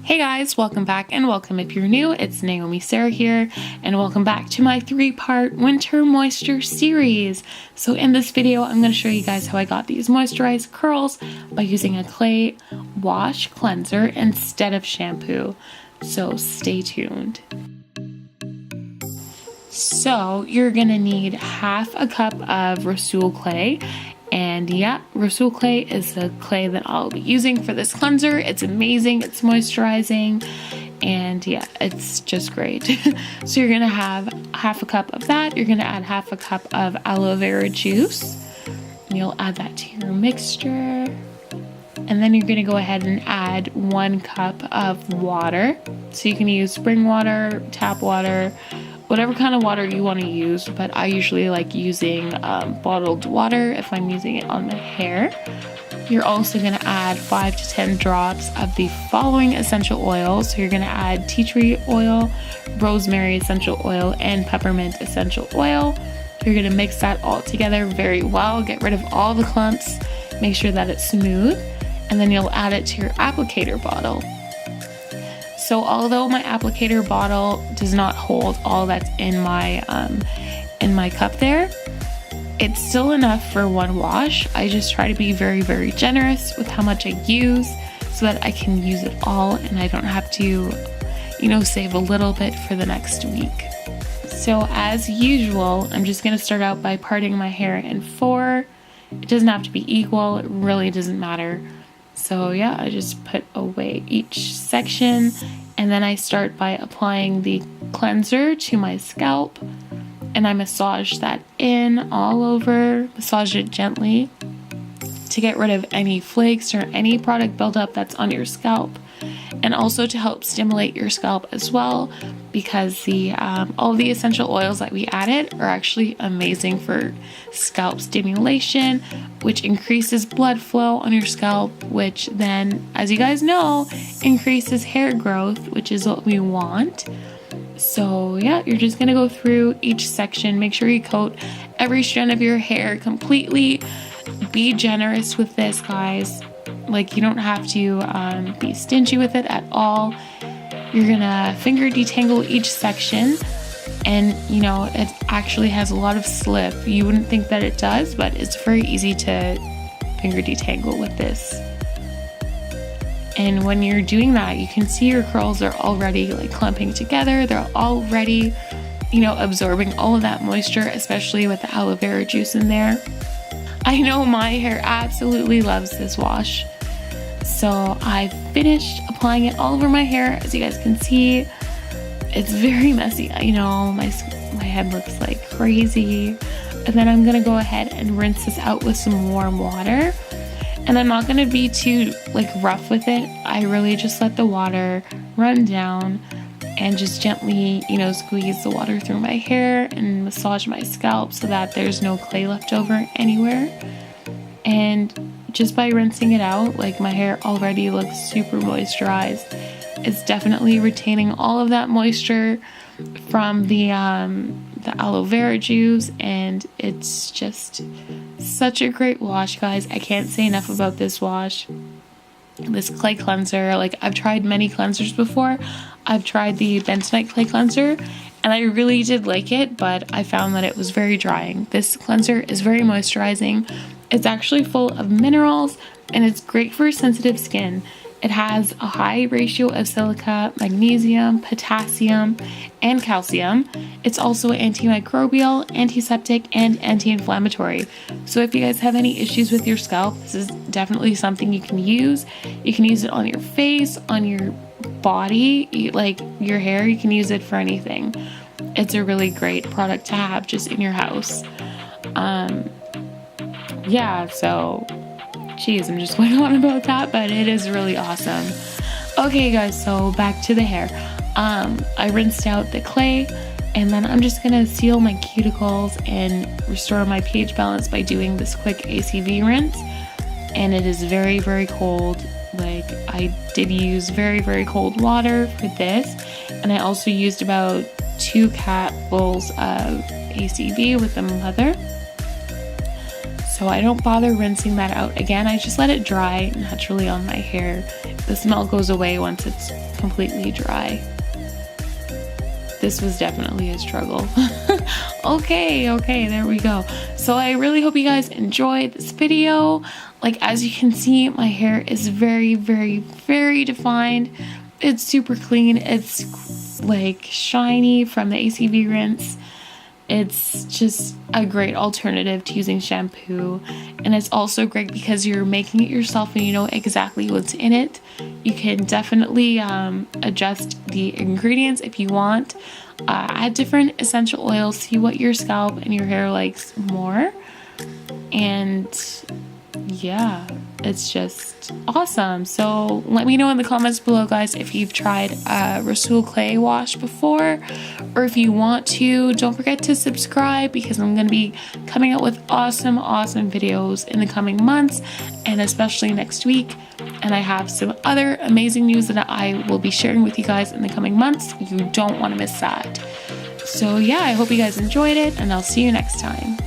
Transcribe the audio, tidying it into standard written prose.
Hey guys, welcome back and welcome if you're new. It's Naomi Sarah here and welcome back to my 3-part winter moisture series. So in this video, I'm going to show you guys how I got these moisturized curls by using a clay wash cleanser instead of shampoo. So stay tuned. So you're going to need half a cup of Rhassoul Clay. And yeah, Rhassoul Clay is the clay that I'll be using for this cleanser. It's amazing, it's moisturizing, and yeah, it's just great. So you're gonna have half a cup of that. You're gonna add half a cup of aloe vera juice. And you'll add that to your mixture. And then you're gonna go ahead and add 1 cup of water. So you can use spring water, tap water, whatever kind of water you want to use, but I usually like using bottled water if I'm using it on my hair. You're also going to add 5 to 10 drops of the following essential oils. So you're going to add tea tree oil, rosemary essential oil, and peppermint essential oil. You're going to mix that all together very well, get rid of all the clumps, make sure that it's smooth, and then you'll add it to your applicator bottle. So although my applicator bottle does not hold all that's in my cup there, it's still enough for 1 wash. I just try to be very, very generous with how much I use so that I can use it all and I don't have to, save a little bit for the next week. So as usual, I'm just going to start out by parting my hair in 4. It doesn't have to be equal. It really doesn't matter. So yeah, I just put away each section and then I start by applying the cleanser to my scalp and I massage that in all over, massage it gently to get rid of any flakes or any product buildup that's on your scalp, and also to help stimulate your scalp as well, because all the essential oils that we added are actually amazing for scalp stimulation, which increases blood flow on your scalp, which then, as you guys know, increases hair growth, which is what we want. So yeah, you're just gonna go through each section, make sure you coat every strand of your hair completely. Be generous with this, guys. Like, you don't have to be stingy with it at all. You're gonna finger detangle each section, and it actually has a lot of slip. You wouldn't think that it does, but it's very easy to finger detangle with this. And when you're doing that, you can see your curls are already like clumping together. They're already, absorbing all of that moisture, especially with the aloe vera juice in there. I know my hair absolutely loves this wash. So I finished applying it all over my hair. As you guys can see, it's very messy. My head looks like crazy. And then I'm gonna go ahead and rinse this out with some warm water. And I'm not gonna be too rough with it. I really just let the water run down and just gently, squeeze the water through my hair and massage my scalp so that there's no clay left over anywhere. And just by rinsing it out, my hair already looks super moisturized. It's definitely retaining all of that moisture from the aloe vera juice, and it's just such a great wash, guys. I can't say enough about this wash. This clay cleanser, I've tried many cleansers before. I've tried the bentonite clay cleanser and I really did like it, but I found that it was very drying. This cleanser is very moisturizing. It's actually full of minerals and it's great for sensitive skin. It has a high ratio of silica, magnesium, potassium, and calcium. It's also antimicrobial, antiseptic, and anti-inflammatory. So if you guys have any issues with your scalp, this is definitely something you can use. You can use it on your face, on your body, your hair. You can use it for anything. It's a really great product to have just in your house. So geez, I'm just going on about that, but it is really awesome. Okay guys, so back to the hair. I rinsed out the clay and then I'm just gonna seal my cuticles and restore my pH balance by doing this quick ACV rinse. And it is very, very cold. I did use very, very cold water for this, and I also used about 2 cupfuls of ACV with the mother. So I don't bother rinsing that out again. I just let it dry naturally on my hair. The smell goes away once it's completely dry. This was definitely a struggle. Okay, there we go. So I really hope you guys enjoyed this video. Like, as you can see, my hair is very, very, very defined. It's super clean. It's like shiny from the ACV rinse. It's just a great alternative to using shampoo, and it's also great because you're making it yourself and you know exactly what's in it. You can definitely adjust the ingredients if you want. Add different essential oils, see what your scalp and your hair likes more, and yeah, it's just awesome. So let me know in the comments below, guys, if you've tried Rhassoul Clay wash before, or if you want to. Don't forget to subscribe, because I'm going to be coming out with awesome videos in the coming months, and especially next week. And I have some other amazing news that I will be sharing with you guys in the coming months. You don't want to miss that. So yeah, I hope you guys enjoyed it, and I'll see you next time.